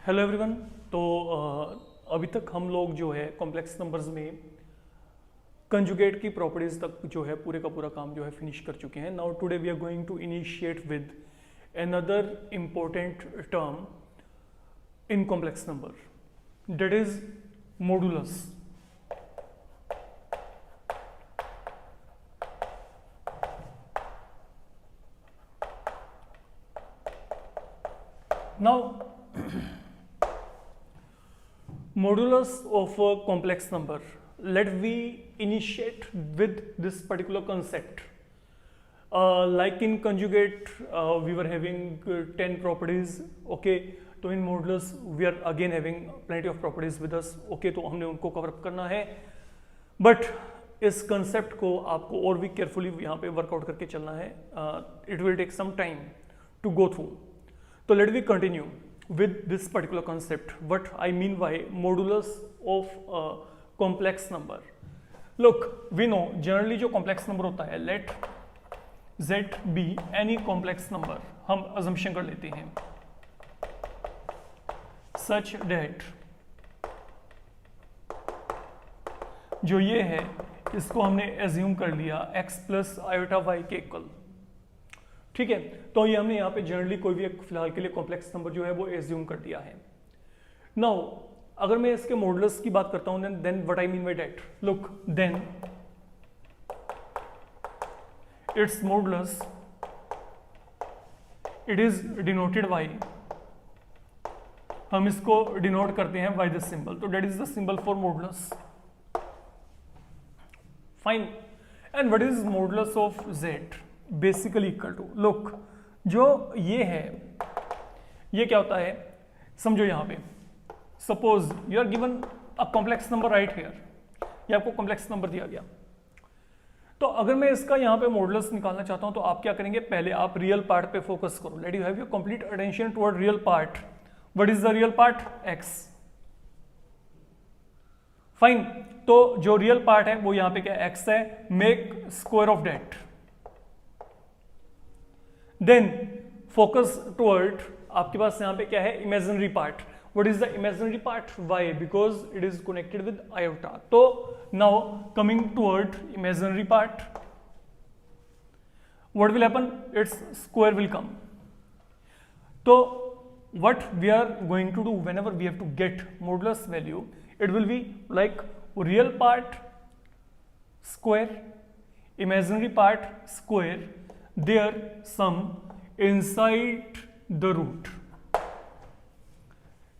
Hello everyone. तो अभी तक हम लोग जो है कॉम्प्लेक्स नंबर्स में कंजुगेट की प्रॉपर्टीज तक जो है पूरे का पूरा काम जो है फिनिश कर चुके हैं। Now today we are going to initiate with another important term in complex number, that is modulus. Now modulus of a complex number, let we initiate with this particular concept. Like in conjugate we were having 10 properties, okay, तो in modulus we are again having plenty of properties with us, okay, तो हमने उनको cover up करना है। But इस concept को आपको और भी केयरफुली यहाँ पे वर्कआउट करके चलना है। It will take some time to go through. तो let we continue with this particular concept, what I mean by modulus of a complex number. Look, we know generally जो complex number होता है, let z be any complex number, हम assumption कर लेते हैं such that जो ये है इसको हमने assume कर लिया x plus iota y के इक्वल, ठीक है। तो ये हमने यहाँ पे जनरली कोई भी एक फिलहाल के लिए कॉम्प्लेक्स नंबर जो है वो एज्यूम कर दिया है। नाउ अगर मैं इसके मॉडुलस की बात करता हूं then what I mean by that, look, then it's modulus it is denoted by, हम इसको डिनोट करते हैं बाय दिस सिंबल, तो that is the symbol for modulus, fine. And what is modulus of z? Basically equal to, look, जो ये है ये क्या होता है, समझो यहां पे suppose you are given a complex number right here, ये आपको कॉम्प्लेक्स नंबर दिया गया। तो अगर मैं इसका यहां पे मॉडुलस निकालना चाहता हूं तो आप क्या करेंगे, पहले आप रियल पार्ट पे फोकस करो, let you have your complete attention toward real part. What is the real part? X, fine. तो जो रियल पार्ट है वो यहां पे क्या एक्स है, make square of that, then focus toward, आपके पास यहां पे क्या है, imaginary part. What is the imaginary part? Why, because it is connected with iota. तो now coming toward imaginary part, what will happen, its square will come. तो what we are going to do whenever we have to get modulus value, it will be like real part square, imaginary part square, their sum inside the root.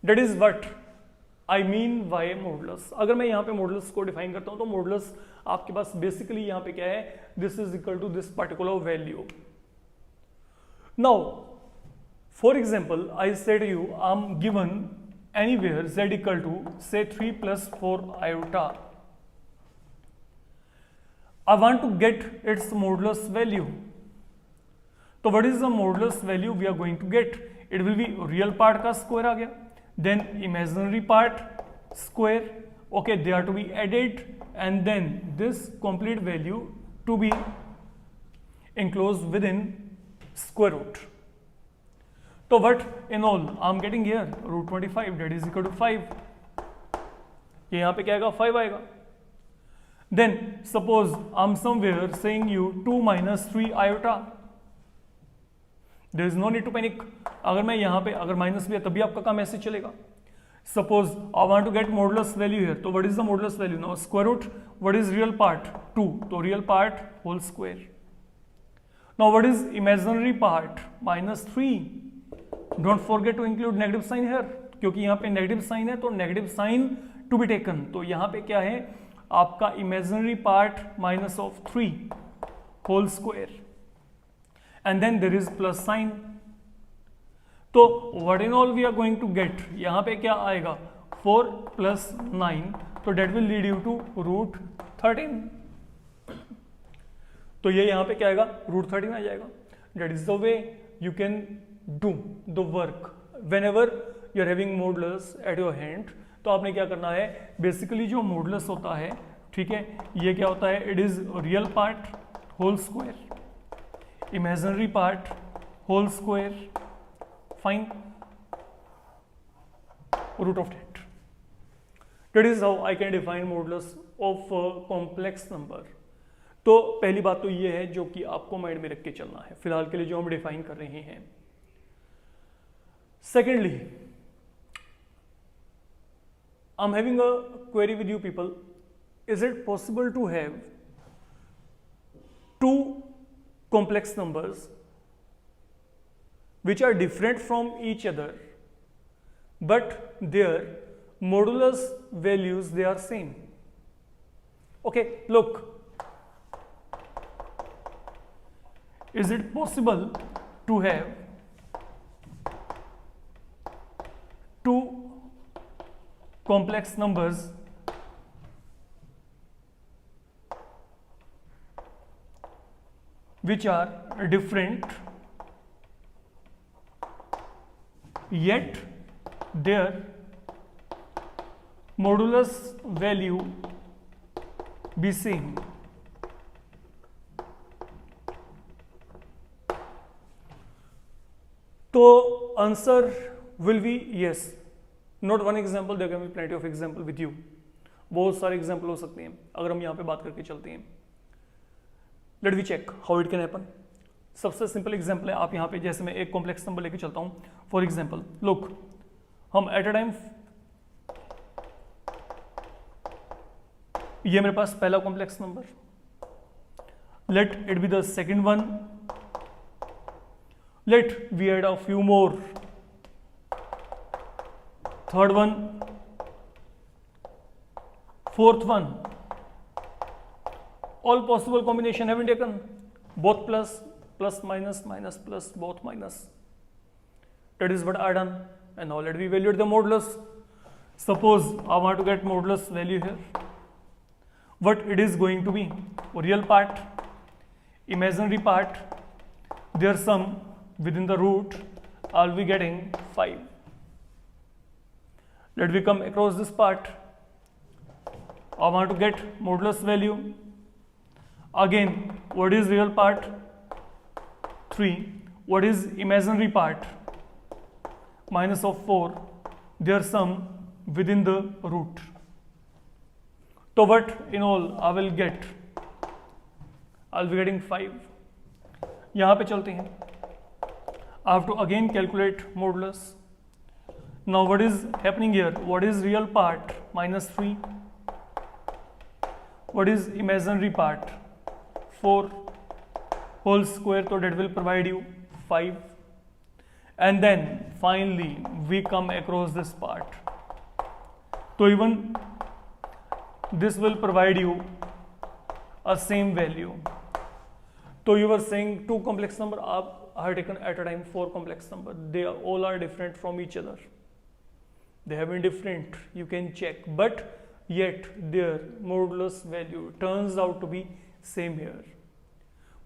That is what I mean by modulus. अगर मैं यहाँ पे modulus को define करता हूँ तो modulus आपके पास basically यहाँ पे क्या है, this is equal to this particular value. Now, for example, I said to you, I'm given anywhere z equal to say 3 plus 4 iota. I want to get its modulus value. तो what is the modulus value we are going to get? It will be real part का square आ गया, then imaginary part square, okay, they are to be added, and then this complete value to be enclosed within square root. तो what in all I'm getting here, root 25, that is equal to 5. ये यहाँ पे क्या आएगा, 5 आएगा। Then suppose I'm somewhere saying you 2 minus 3 iota. There is no need to panic. अगर मैं यहाँ पे अगर माइनस भी है तभी आपका काम ऐसे चलेगा। Suppose I want to get modulus value here. तो what is the modulus value? Now square root. What is real part? 2. तो real part whole square. Now what is imaginary part? Minus 3. Don't forget to include negative sign here. क्योंकि यहाँ पे negative sign है तो negative sign to be taken. तो यहाँ पे क्या है, आपका imaginary part minus of 3 whole square, and then there is plus sign. तो what in all we are going to get, यहाँ पे क्या आएगा, 4 plus 9, तो that will lead you to root 13. तो ये यहाँ पे क्या आएगा, root 13 आ जाएगा. That is the way you can do the work whenever you are having modulus at your hand. तो आपने क्या करना है, बेसिकली जो मॉडुलस होता है, ठीक है, ये क्या होता है, it is real part whole square, imaginary part whole square, fine. root of that. That is how I can define modulus of a complex number. तो पहली बात तो ये है जो कि आपको माइंड में रख के चलना है फिलहाल के लिए जो हम डिफाइन कर रहे हैं. Secondly, I'm having a query with you people. Is it possible to have two complex numbers which are different from each other but their modulus values they are same? Okay, look. Is it possible to have two complex numbers which are different yet their modulus value be same? तो answer will be yes. Not one example, there can be plenty of example with you. बहुत सारे example हो सकते हैं अगर हम यहाँ पे बात करके चलते हैं. Let we check how it can happen. सबसे सिंपल एग्जाम्पल है, आप यहाँ पे जैसे मैं एक कॉम्प्लेक्स नंबर लेके चलता हूँ. फॉर एग्जाम्पल लुक, हम एट अ टाइम, ये मेरे पास पहला complex number, let it be the second one, let we add a few more, third one, fourth one, all possible combination have been taken, both plus, plus minus, minus plus, both minus. That is what I done. And now let me evaluate the modulus. Suppose I want to get modulus value here. What it is going to be? Real part, imaginary part, their sum within the root, I'll be getting 5. Let me come across this part. I want to get modulus value. Again, what is real part? 3. What is imaginary part? Minus of 4. Their sum within the root. So what in all I will get? I'll be getting 5. यहाँ पे चलते हैं. I have to again calculate modulus. Now what is happening here? What is real part? Minus 3. What is imaginary part? 4 whole square, so that will provide you 5. And then finally we come across this part. So even this will provide you a same value. So you were saying two complex number are taken at a time, 4 complex number. They all are different from each other. They have been different, you can check, but yet their modulus value turns out to be same here.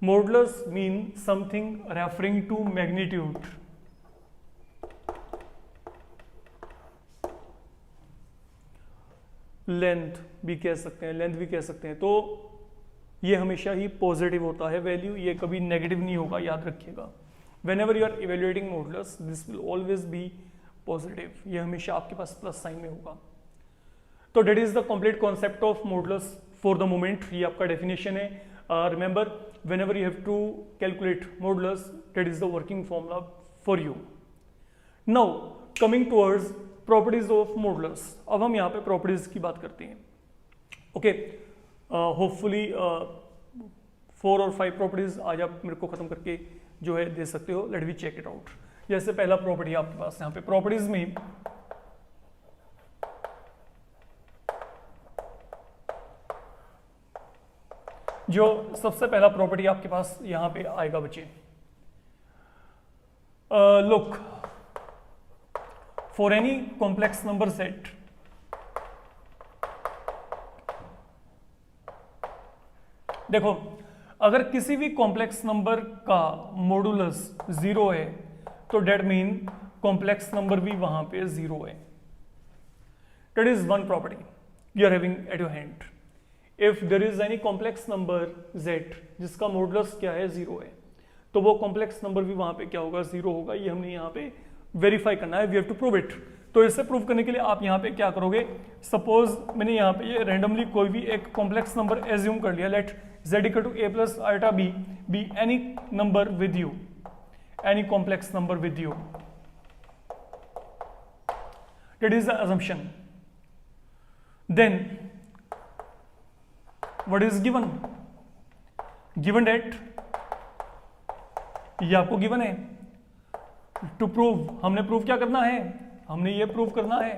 Modulus means something referring to magnitude. Length भी कह सकते हैं, length भी कह सकते हैं. तो ये हमेशा ही पॉजिटिव होता है वैल्यू, ये कभी नेगेटिव नहीं होगा, याद रखिएगा. whenever you are evaluating modulus, this will always be positive. ये हमेशा आपके पास प्लस साइन में होगा. तो that is the complete concept of modulus for the moment. ये आपका definition है. Remember, whenever you have to calculate modulus, that is the working formula for you. Now coming towards properties of modulus. अब हम यहाँ पे properties की बात करते हैं. Okay, hopefully 4 और 5 properties आज आप मेरे को खत्म करके जो है दे सकते हो. Let we check it out. जैसे पहला प्रॉपर्टी आपके पास यहाँ पे प्रॉपर्टीज में जो सबसे पहला प्रॉपर्टी आपके पास यहाँ पे आएगा बच्चे, look, for any complex number set देखो, अगर किसी भी कॉम्प्लेक्स नंबर का मॉडुलस 0 है तो डेट मीन कॉम्प्लेक्स नंबर भी वहां पे 0 है. That is one property you are having at your hand. If there is any complex number z जिसका मॉडुलस क्या है 0 है, तो वो कॉम्प्लेक्स नंबर भी वहां पे क्या होगा 0 होगा. ये हमने यहाँ पे वेरीफाई करना है. We have to prove it. तो इसे प्रूव करने के लिए आप यहाँ पे क्या करोगे, सपोज मैंने यहाँ पे ये रैंडमली कोई भी एक कॉम्प्लेक्स नंबर एज्यूम कर लिया, let z equal to a plus iota b any number with you, any complex number with you, that is the assumption. Then what is given? Given that ये आपको given है, to prove हमने prove क्या करना है, हमने ये prove करना है,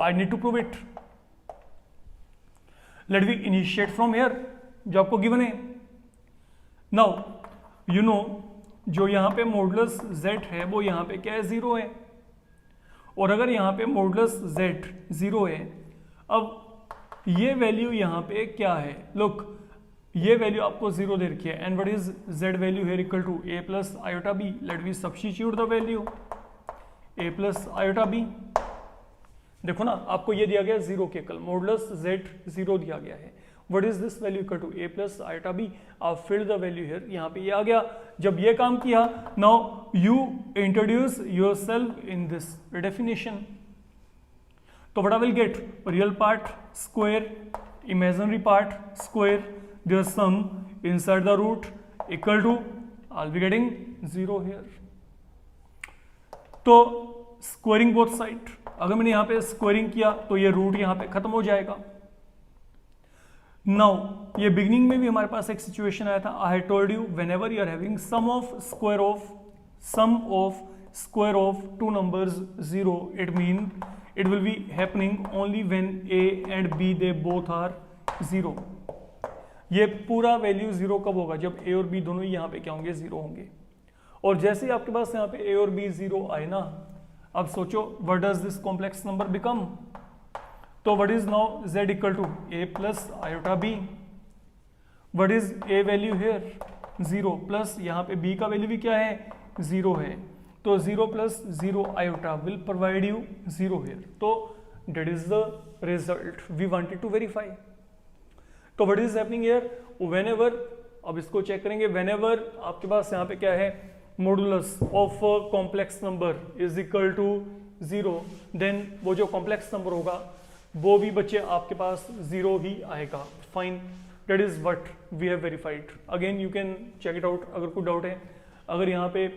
I need to prove it, let we initiate from here, जो आपको गिवन है. नाउ यू नो जो यहां पे मॉडुलस z है वो यहां पे क्या है, 0 है, और अगर यहाँ पे मॉडुलस z 0 है, अब ये वैल्यू यहाँ पे क्या है, लुक ये वैल्यू आपको 0 दे रखी है, and what is z value here equal to a plus iota b, let we substitute the value a plus iota b. देखो ना आपको ये दिया गया 0 के कल, मॉडुलस z 0 दिया गया है, what is this value equal to a plus iota b, आप फिल द वैल्यू हियर, यहाँ पे ये आ गया. जब ये काम किया, now you introduce yourself in this definition, तो what I will get, real part square, imaginary part square, their sum inside the root equal to, I'll be getting 0 here. तो स्क्वायरिंग बोथ साइड, अगर मैंने यहाँ पे squaring किया तो ये root यहाँ पे खत्म हो जाएगा. नाउ ये बिगिनिंग में भी हमारे पास एक सिचुएशन आया था, I had told you whenever you are having some of square of two numbers 0, it mean it will be happening only when a and b they both are 0. ये पूरा value 0 कब होगा, जब a और b दोनों ही यहाँ पे क्या होंगे, 0 होंगे. और जैसे ही आपके पास यहाँ पे a और b 0 आए ना, अब सोचो what does this complex number become, तो what is now z equal to a plus iota b, what is a value here 0, plus यहाँ पे b का वैल्यू भी क्या है, 0 है, तो 0 plus 0 iota will provide you 0 here. तो that is the result we wanted to verify. तो what is happening here, whenever, अब इसको चेक करेंगे, व्हेनेवर आपके पास यहाँ पे क्या है, modulus of complex number is equal to 0, then वो जो कॉम्प्लेक्स नंबर होगा वो भी बच्चे आपके पास 0 ही आएगा. Fine, that is what we have verified. Again you can check it out अगर कोई डाउट है. अगर यहाँ पे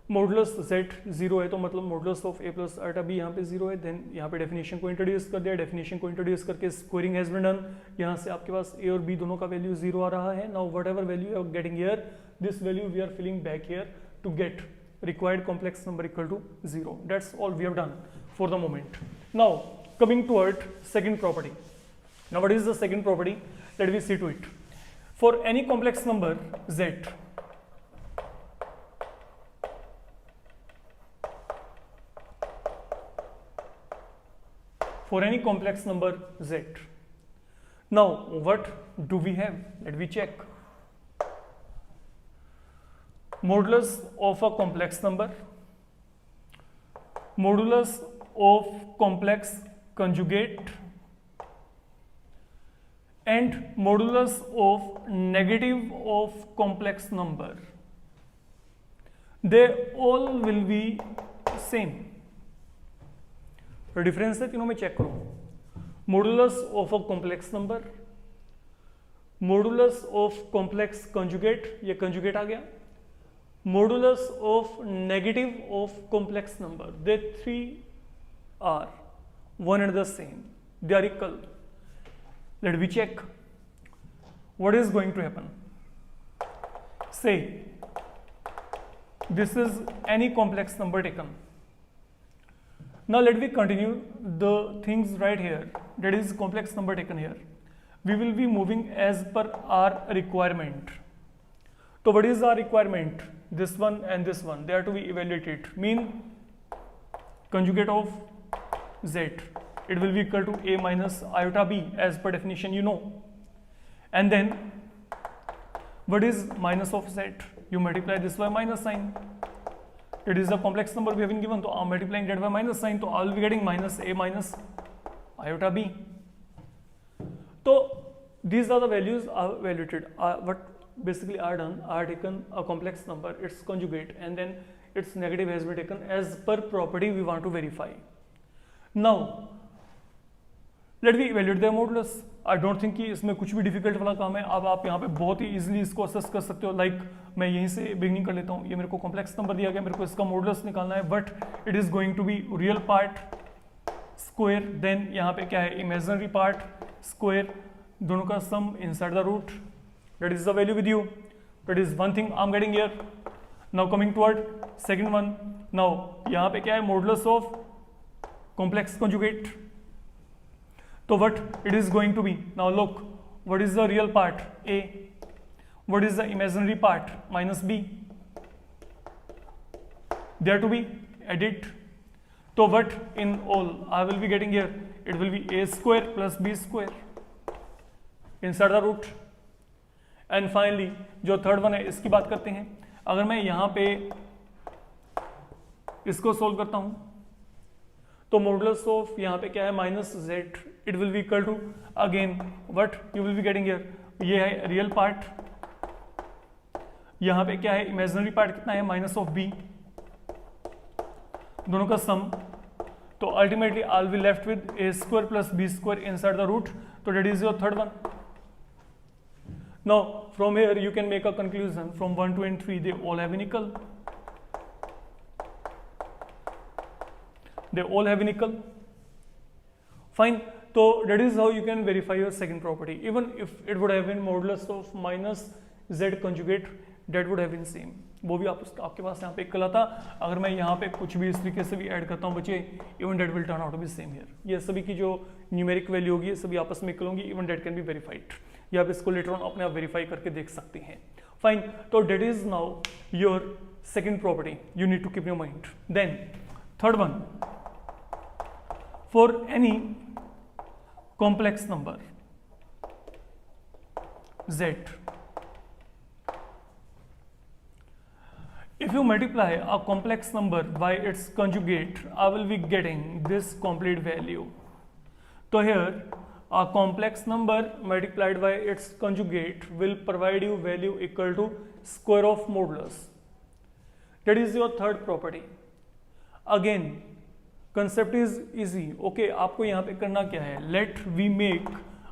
मॉडुलस z 0 है तो मतलब modulus of a plus iota b यहाँ पे 0 है, देन यहाँ पे डेफिनेशन को इंट्रोड्यूस कर दिया, डेफिनेशन को इंट्रोड्यूस करके स्क्वायरिंग हैज बीन डन, यहाँ से आपके पास a और b दोनों का वैल्यू 0 आ रहा है. Now whatever value you are getting here, this value we are filling back here to get required complex number equal to 0. That's all we have done for the moment. Now coming toward second property. Now what is the second property, let we see to it. For any complex number z, for any complex number z. Now what do we have, let me check. Modulus of a complex number, modulus of complex conjugate, and modulus of negative of complex number, they all will be same. Difference है तीनों में, check करो. Modulus of a complex number, modulus of complex conjugate, ये conjugate आ गया, modulus of negative of complex number, they three are one and the same, they are equal. Let we check what is going to happen. Say this is any complex number taken. Now let me continue the things right here, that is complex number taken here. We will be moving as per our requirement. So what is our requirement? This one and this one, they are to be evaluated. Mean conjugate of z, it will be equal to a minus iota b as per definition you know. And then what is minus of z? You multiply this by minus sign. It is the complex number we have been given, so I am multiplying that by minus sign, so I will be getting minus a minus iota b. So these are the values are evaluated. What basically are done, are taken a complex number, its conjugate, and then its negative has been taken as per property we want to verify. Now let me evaluate the modulus. I don't think कि इसमें कुछ भी difficult वाला काम है. अब आप यहाँ पे बहुत ही इजीली इसको असेस कर सकते हो. लाइक मैं यहीं से बिगिनिंग कर लेता हूँ. ये मेरे को कॉम्प्लेक्स नंबर दिया गया, मेरे को इसका मॉडुलस निकालना है, but it is going to be real part square, then यहाँ पे क्या है इमेजिनरी पार्ट स्क्वायर, दोनों का sum inside the root. That is the value with you. That is one thing I am getting here. Now coming toward second one. Now यहाँ पे क्या है modulus of complex conjugate. So what it is going to be? Now look, what is the real part? A. What is the imaginary part? Minus B. They are to be added. So what in all I will be getting here? It will be A square plus B square inside the root. And finally, जो third one है इसकी बात करते हैं. अगर मैं यहाँ पे इसको सोल्व करता हूँ तो मॉडुलस ऑफ यहाँ पे क्या है minus z. It will be equal to again what you will be getting here. ये है रियल पार्ट, यहाँ पे क्या है इमेजिनरी पार्ट कितना है माइनस ऑफ बी, दोनों का सम. तो ultimately I will be left with a square plus b square inside the root. तो that is your third one. Now from here you can make a conclusion from 1 2 and 3 they all have an equal. They all have an equal. Fine. So that is how you can verify your second property. Even if it would have been modulus of minus z conjugate, that would have been same. वो भी आपके पास यहाँ पे equal आता. अगर मैं यहाँ पे कुछ भी इस तरीके से भी ऐड करता हूँ बच्चे, even that will turn out to be same here. ये सभी की जो न्यूमेरिक वैल्यू होगी सभी आपस में इक्वल होंगी. even that can be verified. या आप इसको later on अपने आप वेरीफाई करके देख सकते हैं. Fine. तो that is now your second property. You need to keep in your mind. Then third one. For any complex number z, if you multiply a complex number by its conjugate, I will be getting this complete value. So here a complex number multiplied by its conjugate will provide you value equal to square of modulus. That is your third property. Again concept is easy. Okay, आपको यहाँ पे करना क्या है, let we make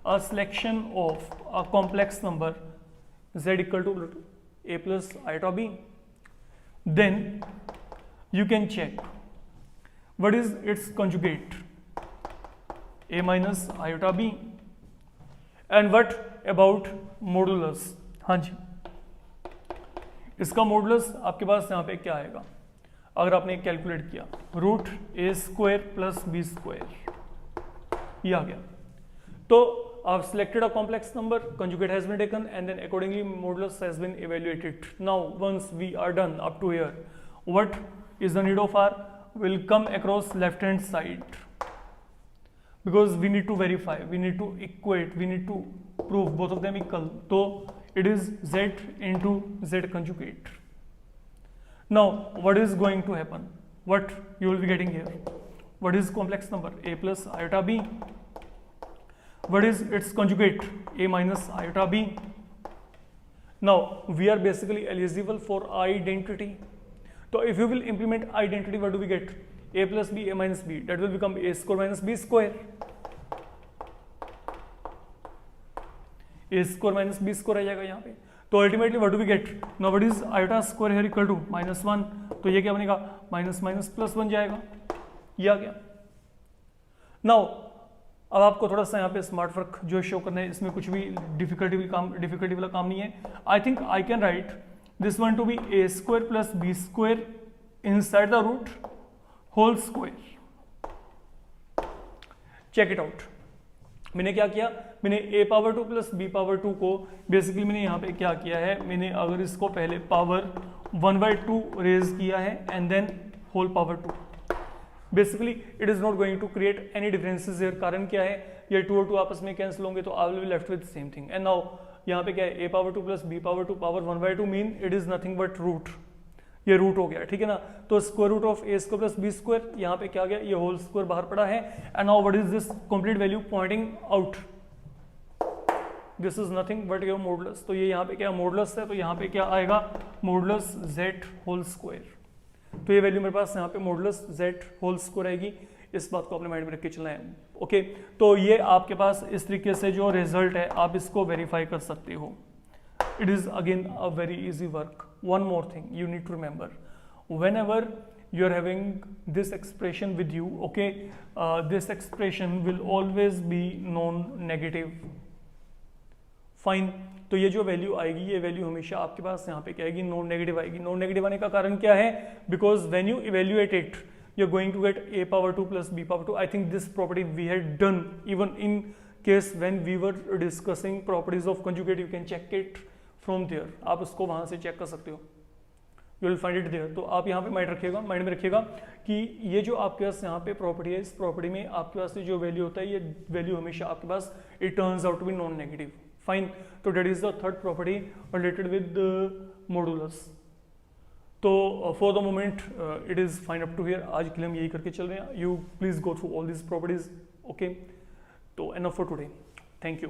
a selection of a complex number z equal to a plus iota b. Then you can check what is its conjugate, a minus iota b. And what about modulus? हाँ जी, इसका modulus आपके पास यहाँ पे क्या आएगा अगर आपने calculate किया, रूट ए स्क्वायर प्लस बी स्क्वायर, ये आ गया. तो आप selected a complex number, conjugate has been taken and then accordingly modulus has been evaluated. Now once we are done up to here, what is the need of r? Will come across left hand side because we need to verify, we need to equate, we need to prove both of them equal. So it is z into z conjugate. Now what is going to happen? What you will be getting here? What is complex number? A plus iota b. What is its conjugate? A minus iota b. Now we are basically eligible for identity. So if you will implement identity, what do we get? A plus b, a minus b. That will become a square minus b square. A square minus b square आ जाएगा यहाँ पे. तो ultimately what do we get? Now what is iota square here equal to -1. तो ये क्या बनेगा? Minus minus plus बन जाएगा. ये आ गया. नाउ अब आपको थोड़ा सा यहाँ पे स्मार्ट वर्क जो शो करना है, इसमें कुछ भी डिफिकल्टी वाला काम नहीं है. I think I can write this one to be a square plus b square inside the root whole square. Check it out. मैंने क्या किया, मैंने a पावर 2 प्लस b पावर 2 को बेसिकली मैंने यहाँ पे क्या किया है, मैंने अगर इसको पहले पावर 1/2 रेज किया है and then whole power 2. Basically it is not going to create any differences here. कारण क्या है, ये 2 और 2 आपस में कैंसिल होंगे तो I will be left with same thing. And now यहाँ पे क्या है, a पावर 2 प्लस b power 2 power 1/2 mean it is nothing but root. ये रूट हो गया, ठीक है ना. तो square root of a square plus b square, यहाँ पे क्या गया, ये होल स्क्वायर बाहर पड़ा है. And now what is this complete value pointing out? This is nothing but your modulus. तो ये यहाँ पे क्या मॉडुलस है, तो यहाँ पे क्या आएगा, मॉडुलस z होल स्क्वायर. तो ये वैल्यू मेरे पास यहाँ पे मॉडुलस z होल स्क्वायर आएगी। इस बात को अपने माइंड में रख के चलना है। ओके, तो ये आपके पास इस तरीके से जो रिजल्ट है आप इसको वेरीफाई कर सकते हो। It is again a very easy work. One more thing you need to remember, whenever you are having this expression with you, okay, this expression will always be non-negative. Fine, तो ये जो value आएगी, ये value हमेशा आपके पास यहाँ पे क्या आएगी, नॉन नेगेटिव आएगी। नॉन नेगेटिव आने का कारण क्या है, because when you evaluate it you are going to get a power 2 plus b power 2. I think this property we had done even in case when we were discussing properties of conjugate. You can check it from there, आप उसको वहाँ से check कर सकते हो, you will find it there. तो आप यहाँ पे माइंड में रखिएगा कि ये जो आपके पास यहाँ पे प्रॉपर्टी है, इस प्रॉपर्टी में आपके पास जो वैल्यू होता है, ये वैल्यू हमेशा आपके पास it turns out to be non negative. Fine, तो that is the third property related with modulus. तो for the moment it is fine up to here. आज के लिए हम यही करके चल रहे हैं। You please go through all this properties. Okay, तो enough for today, thank you.